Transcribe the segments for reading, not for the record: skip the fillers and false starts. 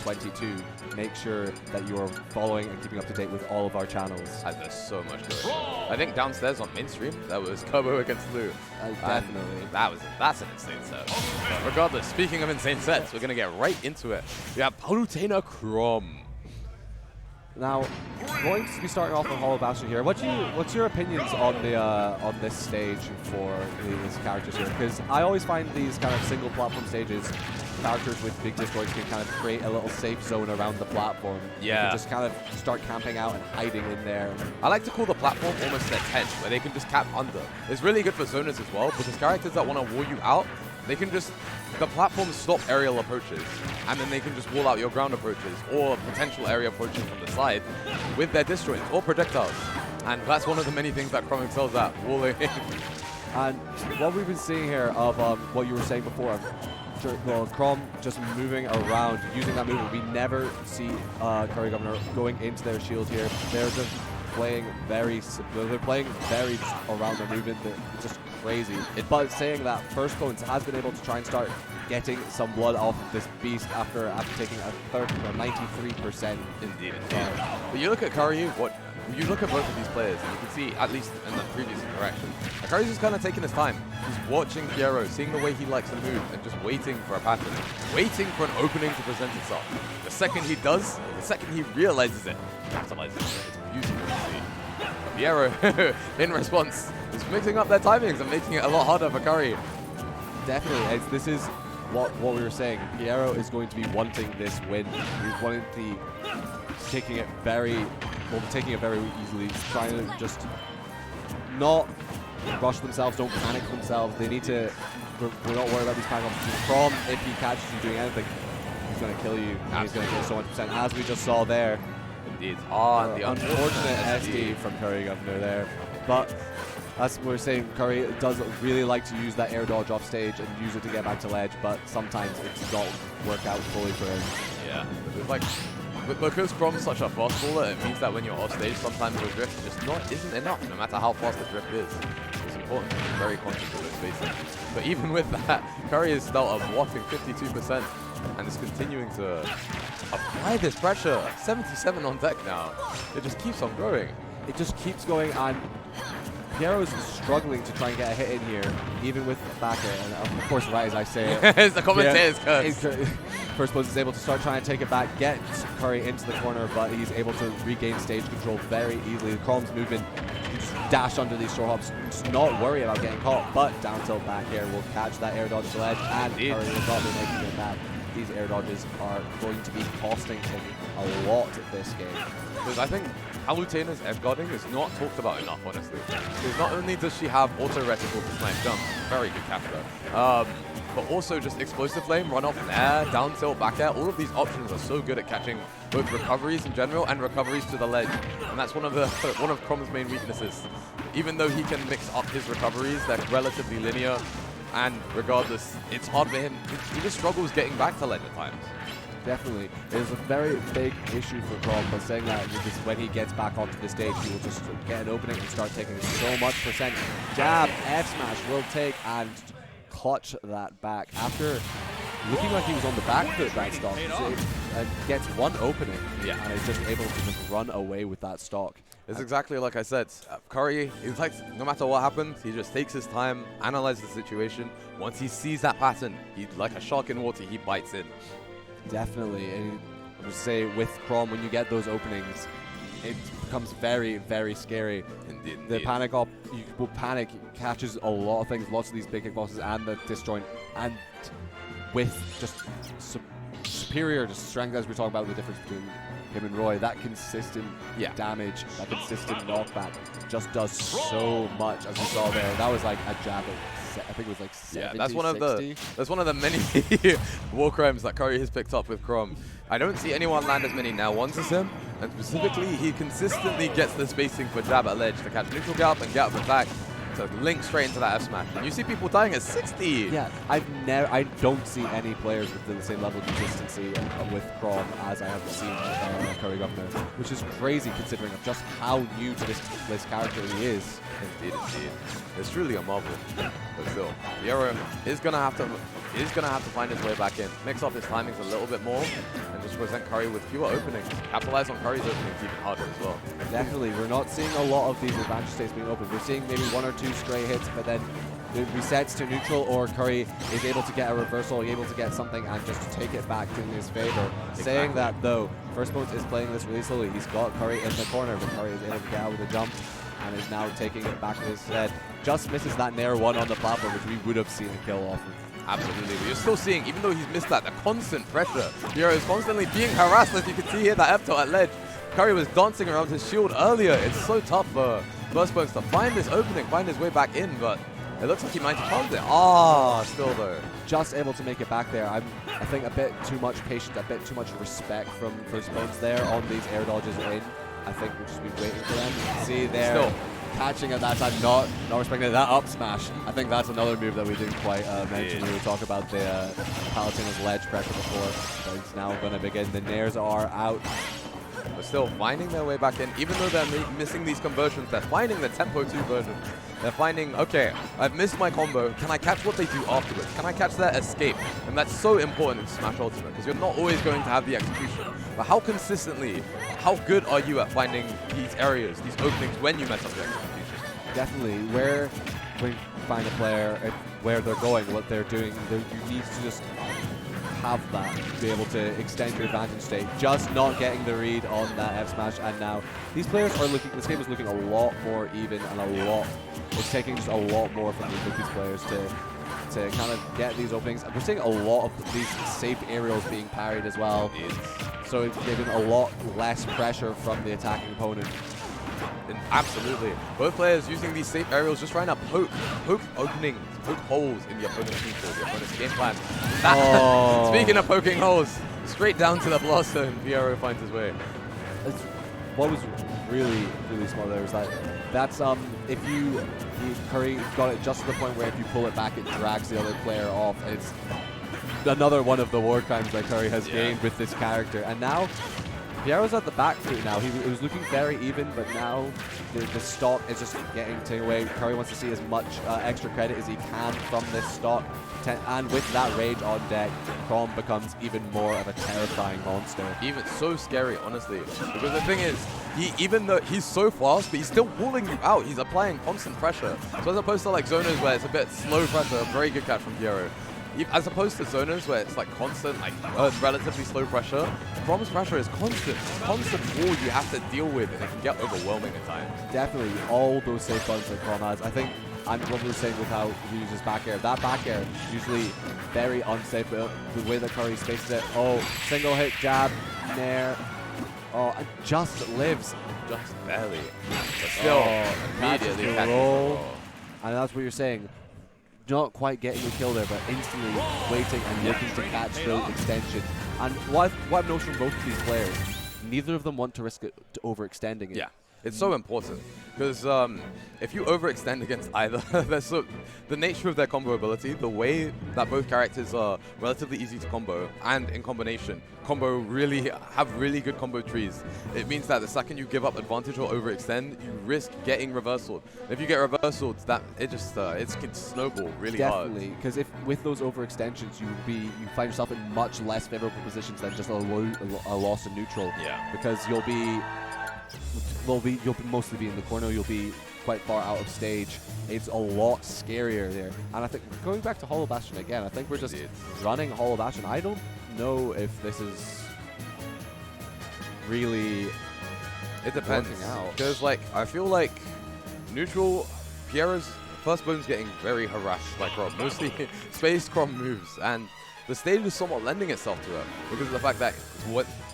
2022, make sure that you're following and keeping up to date with all of our channels. And there's so much going on. I think downstairs on mainstream, that was Kobo against Lou. Definitely. That's an insane set. But regardless, speaking of insane sets, we're going to get right into it. We have Palutena Chrom. Now, going to be starting off on Hollow Bastion here. What's your opinions on the on this stage for these characters here? Because I always find these kind of single platform stages, characters with big destroys can kind of create a little safe zone around the platform. Yeah. You can just kind of start camping out and hiding in there. I like to call the platform almost their tent, where they can just camp under. It's really good for zoners as well, because characters that want to wall you out, they can just, the platforms stop aerial approaches, and then they can just wall out your ground approaches, or potential area approaches from the side with their disjoints or projectiles. And that's one of the many things that Chrom excels at, walling. And what we've been seeing here of what you were saying before, well, Chrom just moving around, using that movement. We never see CurryGovernor going into their shield here. They're just playing very just around their movement. It's just crazy. But saying that, Firstbones has been able to try and start getting some blood off of this beast after taking a 93%. Indeed. But you look at Curry, you look at both of these players, and you can see, at least in the previous interaction, Curry's just kind of taking his time. He's watching Piero, seeing the way he likes to move, and just waiting for a pattern, waiting for an opening to present itself. The second he does, the second he realizes it, he capitalizes it. It's beautiful to see. Piero, in response, is mixing up their timings and making it a lot harder for Curry. Definitely. This is what we were saying. Piero is going to be wanting this win. He's wanting taking it very easily, trying to just not rush themselves, don't panic themselves. They need to, we're not worried about these panic opportunities. Chrom, if he catches you doing anything, he's going to kill you. He's going to kill so much percent, as we just saw there. Indeed. The unfortunate SD from CurryGovernor there. But as we were saying, Curry does really like to use that air dodge off stage and use it to get back to ledge, but sometimes it does not work out fully for him. Yeah. Because Chrom's such a fast baller, it means that when you're off stage, sometimes the drift just isn't enough, no matter how fast the drift is. It's important to be very conscious of those spaces. But even with that, Curry is still a whopping 52% and is continuing to apply this pressure. 77 on deck now. It just keeps on growing. It just keeps going, and Piero's struggling to try and get a hit in here, even with backer. And of course, right as I say it, it's the commentator's curse. Firstbones is able to start trying to take it back, get Curry into the corner, but he's able to regain stage control very easily. Chrom's movement, he just dash under these short hops, just not worry about getting caught, but down tilt back air will catch that air dodge to ledge, and Curry will not be making it back. These air dodges are going to be costing him a lot this game. Because I think Palutena's edge guarding is not talked about enough, honestly. Because not only does she have auto reticle to snipe jump, very good capture, but also just explosive flame, run off air, down tilt, back air. All of these options are so good at catching both recoveries in general and recoveries to the ledge. And that's one of Chrom's main weaknesses. Even though he can mix up his recoveries, they're relatively linear. And regardless, it's hard for him. He just struggles getting back to ledge at times. Definitely. It is a very big issue for Chrom, but saying that when he gets back onto the stage, he will just get an opening and start taking so much percent. Jab, F smash will take and clutch that back. After looking like he was on the back foot that stock, gets one opening and is just able to just run away with that stock. It's exactly like I said. Curry, he's like, no matter what happens, he just takes his time, analyzes the situation. Once he sees that pattern, he's like a shark in water, he bites in. Definitely. And I would say with Chrom, when you get those openings, it becomes very, very scary. Indeed. The panic up, you will panic, catches a lot of things, lots of these big kickbosses and the disjoint, and with just superior strength, as we're talking about the difference between him and Roy, that consistent damage, that consistent knockback just does so much, as we saw there. That was like a jab of, I think it was like 70, that's one of 60. That's one of the many war crimes that Curry has picked up with Chrom. I don't see anyone land as many now ones as him, and specifically he consistently gets the spacing for jab at ledge to catch neutral gap and get up attack. to link straight into that F smash. And you see people dying at 60. Yeah, I don't see any players with the same level of consistency with Chrom as I have seen CurryGovernor, which is crazy considering of just how new to this character he is. Indeed, indeed. It's truly a marvel. But still, Fiero is gonna have to find his way back in, mix up his timings a little bit more, and just present Curry with fewer openings. Capitalize on Curry's openings even harder as well. Definitely, we're not seeing a lot of these advantage states being open. We're seeing maybe 1 or 2 stray hits, but then it resets to neutral, or Curry is able to get a reversal, able to get something and just take it back in his favor. Exactly. Saying that though, Firstbones is playing this really slowly. He's got Curry in the corner, but Curry is able to get out with a jump and is now taking it back to his head. Just misses that Nair 1 on the platform, which we would have seen a kill off of. Absolutely, but you're still seeing, even though he's missed that, the constant pressure. Fiero is constantly being harassed, as you can see here, that F-tilt at ledge. Curry was dancing around his shield earlier. It's so tough for Firstbones to find this opening, find his way back in, but it looks like he might have found it. Still though. Just able to make it back there. I think a bit too much patience, a bit too much respect from Firstbones there on these air dodges in. I think we'll just be waiting for them. See there. Still catching at that time, not respecting that up smash. I think that's another move that we didn't quite mention. We were talking about the Palutena's ledge pressure before, but it's now going to begin. The Nairs are out. But still finding their way back in, even though they're missing these conversions, they're finding the Tempo 2 version. They're finding, okay, I've missed my combo. Can I catch what they do afterwards? Can I catch their escape? And that's so important in Smash Ultimate, because you're not always going to have the execution. But how consistently, how good are you at finding these areas, these openings, when you mess up the execution? Definitely. Where when you find a player, where they're going, what they're doing, you need to just have that to be able to extend your advantage state. Just not getting the read on that F smash, and now these players are looking. This game is looking a lot more even, and it's taking just a lot more from these players to kind of get these openings. And we're seeing a lot of these safe aerials being parried as well. So it's giving a lot less pressure from the attacking opponent. And absolutely. Both players using these safe aerials, just trying to poke openings, poke holes in the opponent's neutral, the opponent's game plan. Speaking of poking holes, straight down to the blast zone, Fiero finds his way. What was really, really smart there was that's if Curry got it just to the point where if you pull it back, it drags the other player off. It's another one of the war crimes that Curry has gained with this character. And now Fiero's at the back foot now. It was looking very even, but now the stock is just getting taken away. Curry wants to see as much extra credit as he can from this stock. And with that rage on deck, Chrom becomes even more of a terrifying monster. Even so scary, honestly. Because the thing is, even though he's so fast, but he's still pulling you out. He's applying constant pressure. So as opposed to like zonas where it's a bit slow pressure, very good catch from Fiero. As opposed to zonas where it's like constant, like relatively slow pressure, Chrom's pressure is constant. Constant wall you have to deal with, and it can get overwhelming at times. Definitely, all those safe buttons that Chrom has. I think, and what we were saying with how he uses back air, that back air is usually very unsafe, but the way that Curry spaces it, single hit jab, nair, and just lives. Just barely. But still, immediately catches roll. And that's what you're saying. Not quite getting a kill there, but instantly waiting and looking to catch the extension. And what I've noticed from both of these players, neither of them want to risk it to overextending it. Yeah, it's so important. Because if you overextend against either, the nature of their combo ability, the way that both characters are relatively easy to combo, and in combination, have really good combo trees. It means that the second you give up advantage or overextend, you risk getting reversaled. If you get reversaled, it can snowball really hard. Definitely, because if with those overextensions, you find yourself in much less favorable positions than just a loss in neutral. Yeah. Because you'll mostly be in the corner. You'll be quite far out of stage. It's a lot scarier there. And I think going back to Hollow Bastion again, I think we're just running Hollow Bastion. I don't know if this is really. It depends. Because I feel like neutral, Fiero's Firstbones getting very harassed by Chrom. Mostly space Chrom moves, and the stage is somewhat lending itself to it because of the fact that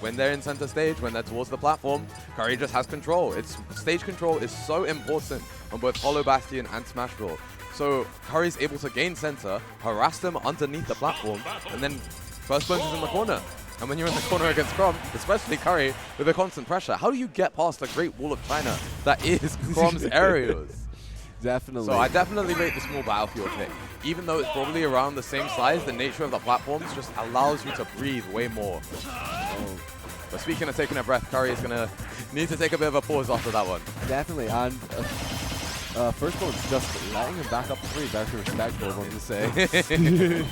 when they're in center stage, when they're towards the platform, Curry just has control. Stage control is so important on both Hollow Bastion and Smashville. So Curry's able to gain center, harass them underneath the platform, and then Firstbones is in the corner. And when you're in the corner against Chrom, especially Curry, with the constant pressure, how do you get past the Great Wall of China that is Chrom's areas? Definitely. So I definitely rate the small battlefield pick. Even though it's probably around the same size, the nature of the platforms just allows you to breathe way more. Oh. But speaking of taking a breath, Curry is going to need to take a bit of a pause after that one. Definitely, and Firstbones just letting him back up to 3. Very respectful, I want to say.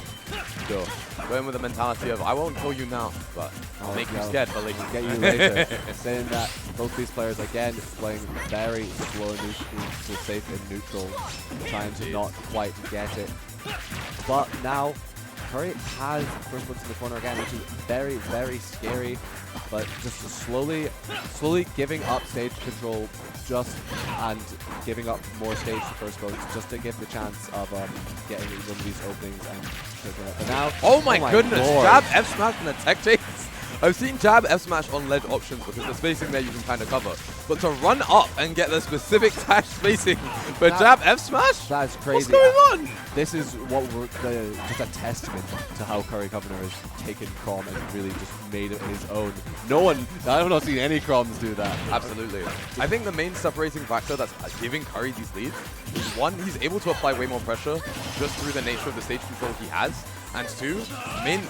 Sure. Going with the mentality of, I won't kill you now, but I'll make you scared, but later. Get you later. Saying that both these players, again, playing very slow to safe in neutral, trying to not quite get it. But now, Curry has Firstbones in the corner again, which is very, very scary. But just slowly giving up stage control and giving up more stage to Firstbones just to give the chance of getting one of these openings and taking it. But now, oh my goodness, Lord. jab, F smash, and a tech chase. I've seen jab, F smash on ledge options because the spacing there you can kind of cover. But to run up and get the specific dash spacing for jab, F smash? That's crazy. What's going on? This is what just a testament to how CurryGovernor has taken Chrom and really just made it his own. I've not seen any Chroms do that. Absolutely. I think the main separating factor that's giving Curry these leads is, one, he's able to apply way more pressure just through the nature of the stage control he has. And two,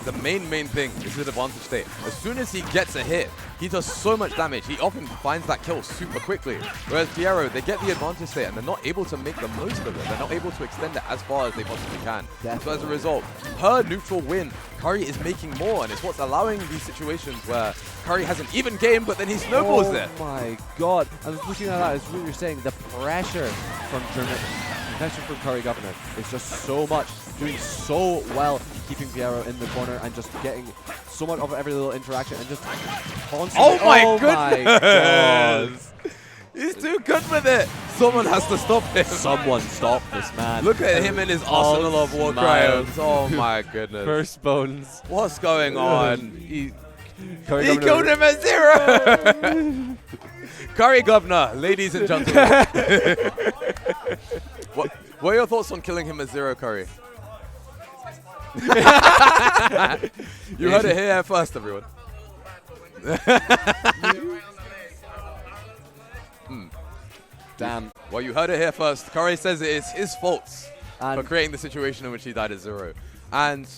the main thing is his advantage state. As soon as he gets a hit, he does so much damage. He often finds that kill super quickly. Whereas Piero, they get the advantage state and they're not able to make the most of it. They're not able to extend it as far as they possibly can. Definitely. So as a result, per neutral win, Curry is making more, and it's what's allowing these situations where Curry has an even game, but then he snowballs it. Oh my god. I was looking at that, as what you're saying, the pressure from CurryGovernor is just so much, doing so well, keeping Piero in the corner and just getting so much of every little interaction and just constantly. Oh my goodness! God. He's too good with it. Someone has to stop him. Someone stop this man. Look at him and his arsenal of war crayons. Oh my goodness. Firstbones. What's going on? He CurryGovernor. killed him at 0. CurryGovernor, ladies and gentlemen. What are your thoughts on killing him at 0, Curry? You heard it here first, everyone. Damn. Well, you heard it here first. Curry says it is his fault for And creating the situation in which he died at 0. And